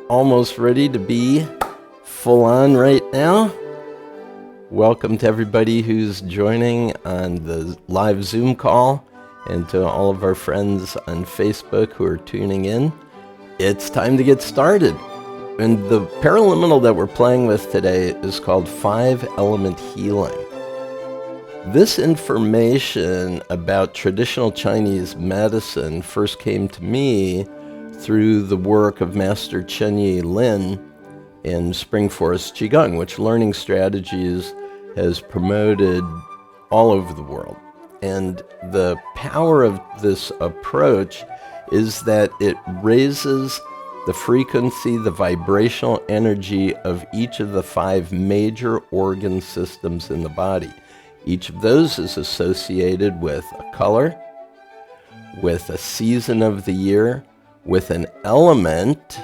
almost ready to be full on right now. Welcome to everybody who's joining on the live Zoom call and to all of our friends on Facebook who are tuning in. It's time to get started. And the Paraliminal that we're playing with today is called 5-Element Healing. This information about traditional Chinese medicine first came to me through the work of Master Chenyi Lin in Spring Forest Qigong, which Learning Strategies has promoted all over the world. And the power of this approach is that it raises the frequency, the vibrational energy of each of the 5 major organ systems in the body. Each of those is associated with a color, with a season of the year, with an element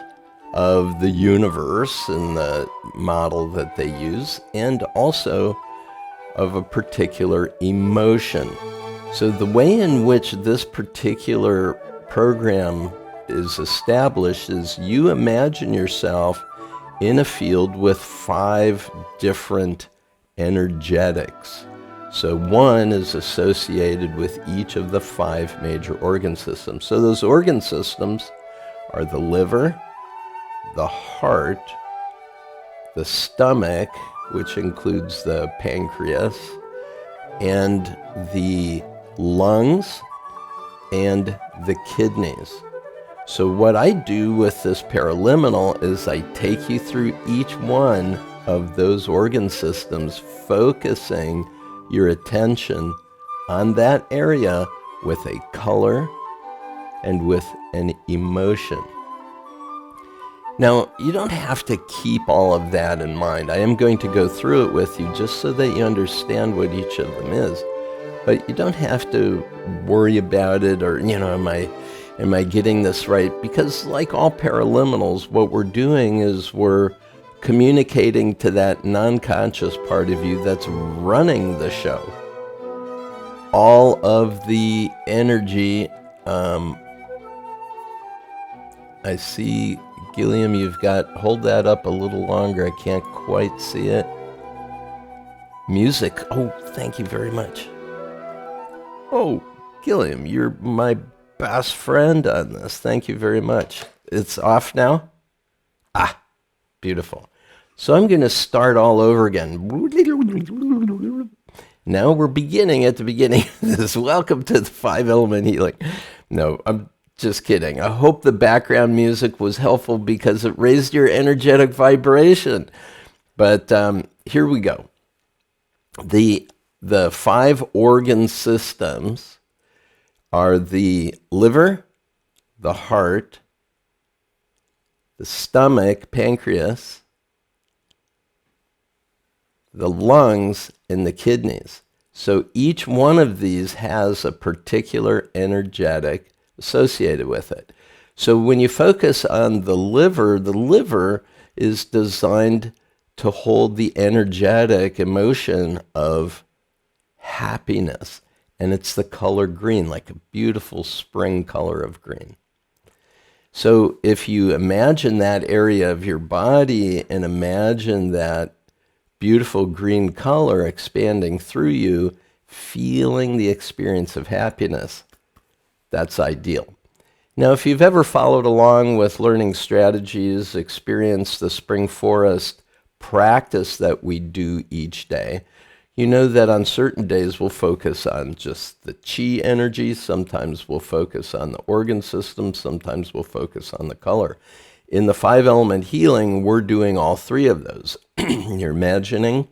of the universe in the model that they use, and also of a particular emotion. So the way in which this particular program is established is you imagine yourself in a field with 5 different energetics. So one is associated with each of the 5 major organ systems. So those organ systems are the liver, the heart, the stomach, which includes the pancreas, and the lungs, and the kidneys. So what I do with this Paraliminal is I take you through each one of those organ systems, focusing your attention on that area with a color and with an emotion. Now, you don't have to keep all of that in mind. I am going to go through it with you just so that you understand what each of them is. But you don't have to worry about it or, am I getting this right? Because like all Paraliminals, what we're doing is we're communicating to that non-conscious part of you that's running the show. All of the energy, I see, Gilliam, hold that up a little longer. I can't quite see it. Music. Oh, thank you very much. Oh, Gilliam, you're my best friend on this. Thank you very much. It's off now? Ah, beautiful. So I'm going to start all over again. Now we're beginning at the beginning of this. Welcome to the 5-Element Healing. No, I'm just kidding. I hope the background music was helpful because it raised your energetic vibration. But here we go. The 5 organ systems are the liver, the heart, the stomach, pancreas, the lungs, and the kidneys. So each one of these has a particular energetic associated with it. So when you focus on the liver is designed to hold the energetic emotion of happiness. And it's the color green, like a beautiful spring color of green. So if you imagine that area of your body and imagine that beautiful green color expanding through you, feeling the experience of happiness, that's ideal. Now, if you've ever followed along with Learning Strategies, experienced the Spring Forest practice that we do each day, you know that on certain days we'll focus on just the chi energy, sometimes we'll focus on the organ system, sometimes we'll focus on the color. In the 5-Element Healing, we're doing all 3 of those. You're imagining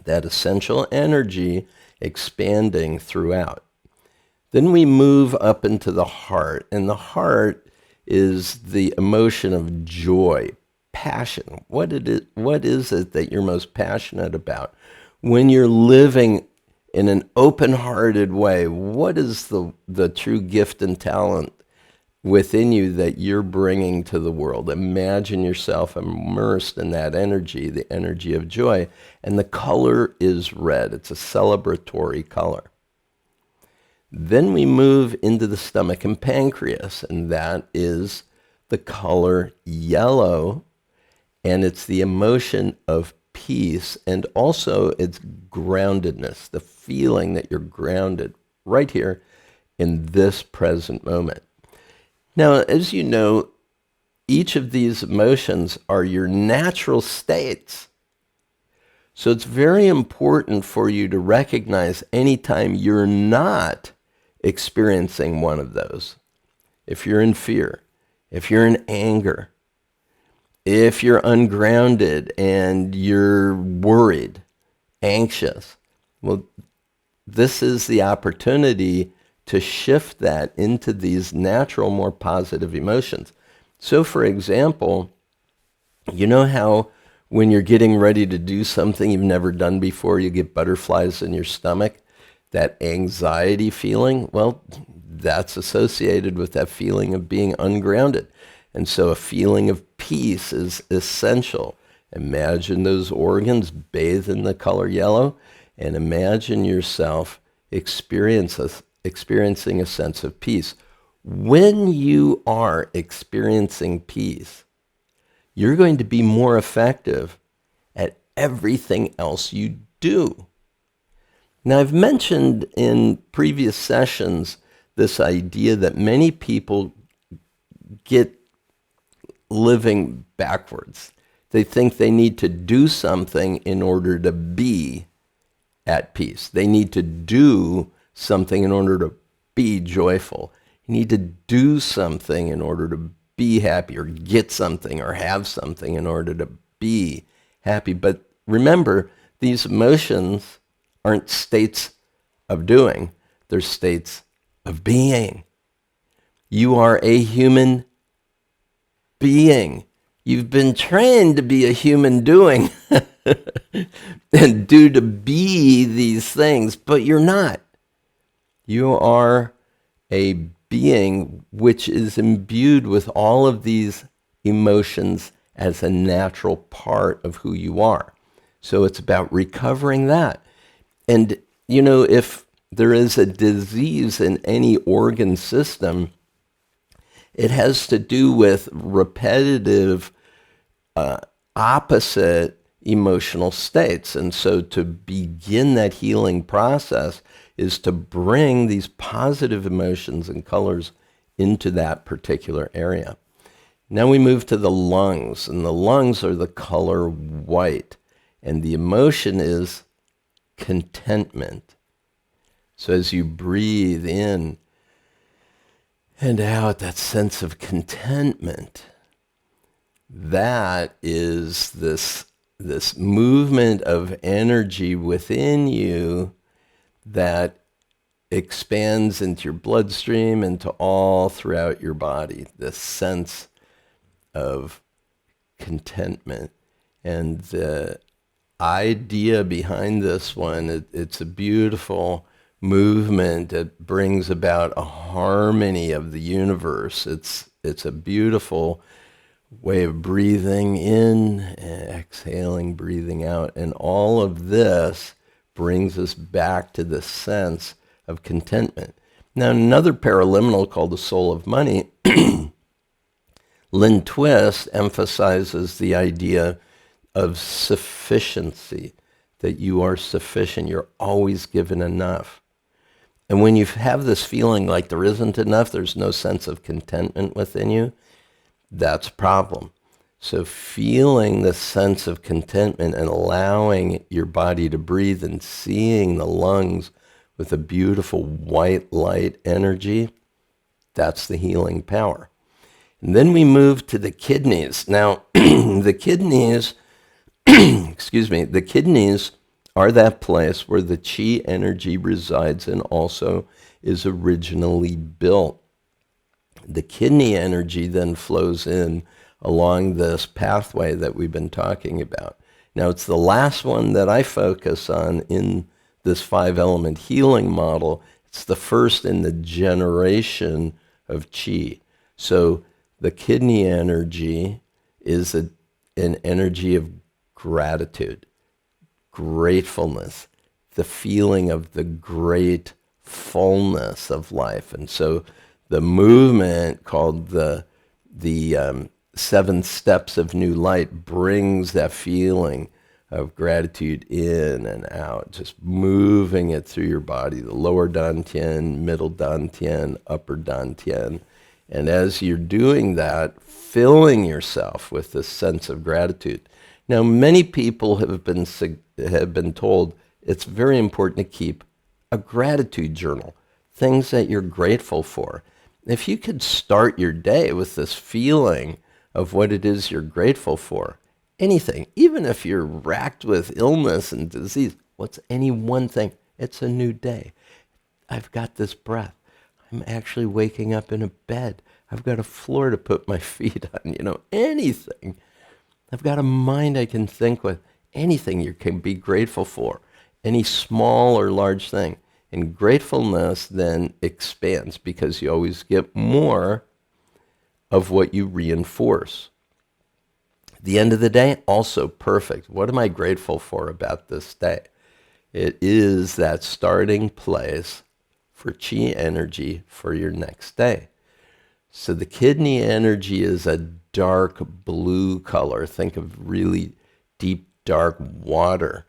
that essential energy expanding throughout. Then we move up into the heart, and the heart is the emotion of joy, passion. What is it that you're most passionate about? When you're living in an open-hearted way, what is the true gift and talent within you that you're bringing to the world? Imagine yourself immersed in that energy, the energy of joy, and the color is red. It's a celebratory color. Then we move into the stomach and pancreas, and that is the color yellow, and it's the emotion of peace, and also it's groundedness, the feeling that you're grounded right here in this present moment. Now, as you know, each of these emotions are your natural states. So it's very important for you to recognize anytime you're not experiencing one of those. If you're in fear, if you're in anger, if you're ungrounded and you're worried, anxious, well, this is the opportunity to shift that into these natural, more positive emotions. So, for example, you know how when you're getting ready to do something you've never done before, you get butterflies in your stomach? That anxiety feeling, well, that's associated with that feeling of being ungrounded. And so a feeling of peace is essential. Imagine those organs bathed in the color yellow, and imagine yourself experiencing a sense of peace. When you are experiencing peace, you're going to be more effective at everything else you do. Now, I've mentioned in previous sessions this idea that many people get living backwards. They think they need to do something in order to be at peace. They need to do something in order to be joyful. You need to do something in order to be happy, or get something or have something in order to be happy. But remember, these emotions aren't states of doing. They're states of being. You are a human being. You've been trained to be a human doing and to be these things, but you're not. You are a being which is imbued with all of these emotions as a natural part of who you are. So it's about recovering that. And, you know, if there is a disease in any organ system, it has to do with repetitive, opposite emotional states. And so to begin that healing process is to bring these positive emotions and colors into that particular area. Now we move to the lungs, and the lungs are the color white, and the emotion is contentment. So as you breathe in and out, that sense of contentment, that is this movement of energy within you that expands into your bloodstream, into all throughout your body, this sense of contentment. And the idea behind this one, it's a beautiful movement that brings about a harmony of the universe. It's a beautiful way of breathing in, exhaling, breathing out, and all of this brings us back to the sense of contentment. Now, another paraliminal called the soul of money, Lynn Twist emphasizes the idea of sufficiency, that you are sufficient, you're always given enough. And when you have this feeling like there isn't enough, there's no sense of contentment within you, that's a problem. So feeling the sense of contentment and allowing your body to breathe and seeing the lungs with a beautiful white light energy, that's the healing power. And then we move to the kidneys. Now, the kidneys, the kidneys are that place where the chi energy resides and also is originally built. The kidney energy then flows in along this pathway that we've been talking about. Now, it's the last one that I focus on in this 5-element healing model. It's the first in the generation of chi. So the kidney energy is an energy of gratitude, gratefulness, the feeling of the great fullness of life. And so the movement called the the 7 steps of new light brings that feeling of gratitude in and out, just moving it through your body, the lower dantian, middle dantian, upper dantian. And as you're doing that, filling yourself with this sense of gratitude. Now, many people have been told it's very important to keep a gratitude journal, things that you're grateful for. If you could start your day with this feeling of what it is you're grateful for, anything, even if you're racked with illness and disease, what's any one thing? It's a new day. I've got this breath. I'm actually waking up in a bed. I've got a floor to put my feet on, anything. I've got a mind I can think with. Anything you can be grateful for, any small or large thing. And gratefulness then expands because you always get more of what you reinforce. The end of the day, also perfect. What am I grateful for about this day? It is that starting place for chi energy for your next day. So the kidney energy is a dark blue color. Think of really deep, dark water,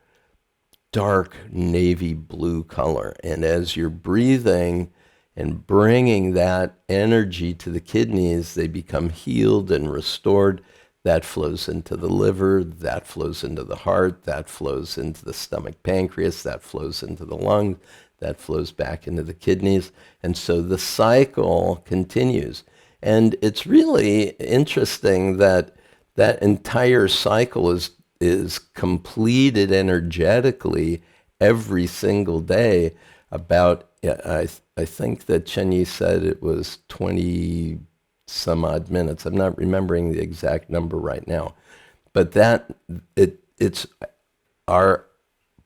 dark navy blue color. And as you're breathing and bringing that energy to the kidneys, they become healed and restored. That flows into the liver, that flows into the heart, that flows into the stomach, pancreas, that flows into the lungs, that flows back into the kidneys. And so the cycle continues. And it's really interesting that that entire cycle is completed energetically every single day. About, I think that Chenyi said it was 20 some odd minutes. I'm not remembering the exact number right now. But it's our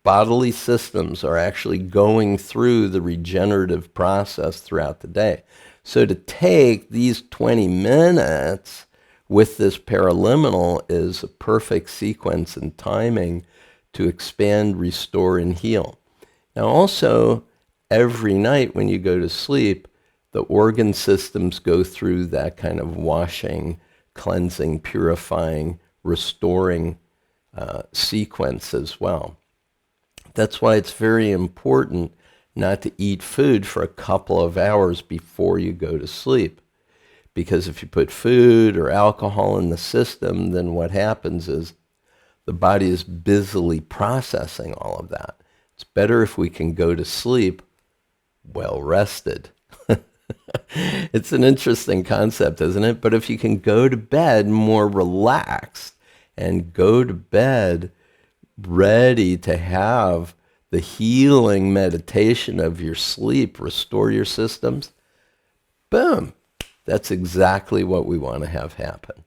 bodily systems are actually going through the regenerative process throughout the day. So to take these 20 minutes with this paraliminal is a perfect sequence and timing to expand, restore, and heal. Now also, every night when you go to sleep, the organ systems go through that kind of washing, cleansing, purifying, restoring sequence as well. That's why it's very important not to eat food for a couple of hours before you go to sleep. Because if you put food or alcohol in the system, then what happens is the body is busily processing all of that. It's better if we can go to sleep well rested. It's an interesting concept, isn't it? But if you can go to bed more relaxed and go to bed ready to have the healing meditation of your sleep, restore your systems, boom, that's exactly what we want to have happen.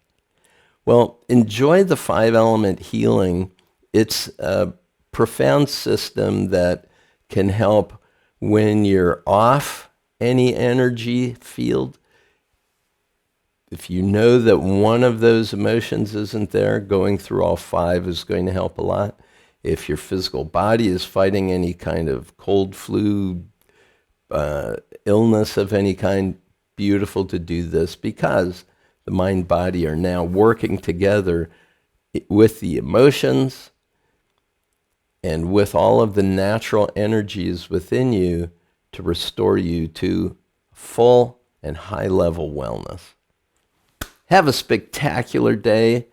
Well, enjoy the 5-element healing. It's a profound system that can help when you're off any energy field. If you know that one of those emotions isn't there, going through all 5 is going to help a lot. If your physical body is fighting any kind of cold, flu, illness of any kind, beautiful to do this because the mind body are now working together with the emotions and with all of the natural energies within you to restore you to full and high-level wellness. Have a spectacular day.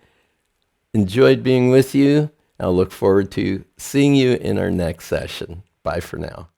Enjoyed being with you. I'll look forward to seeing you in our next session. Bye for now.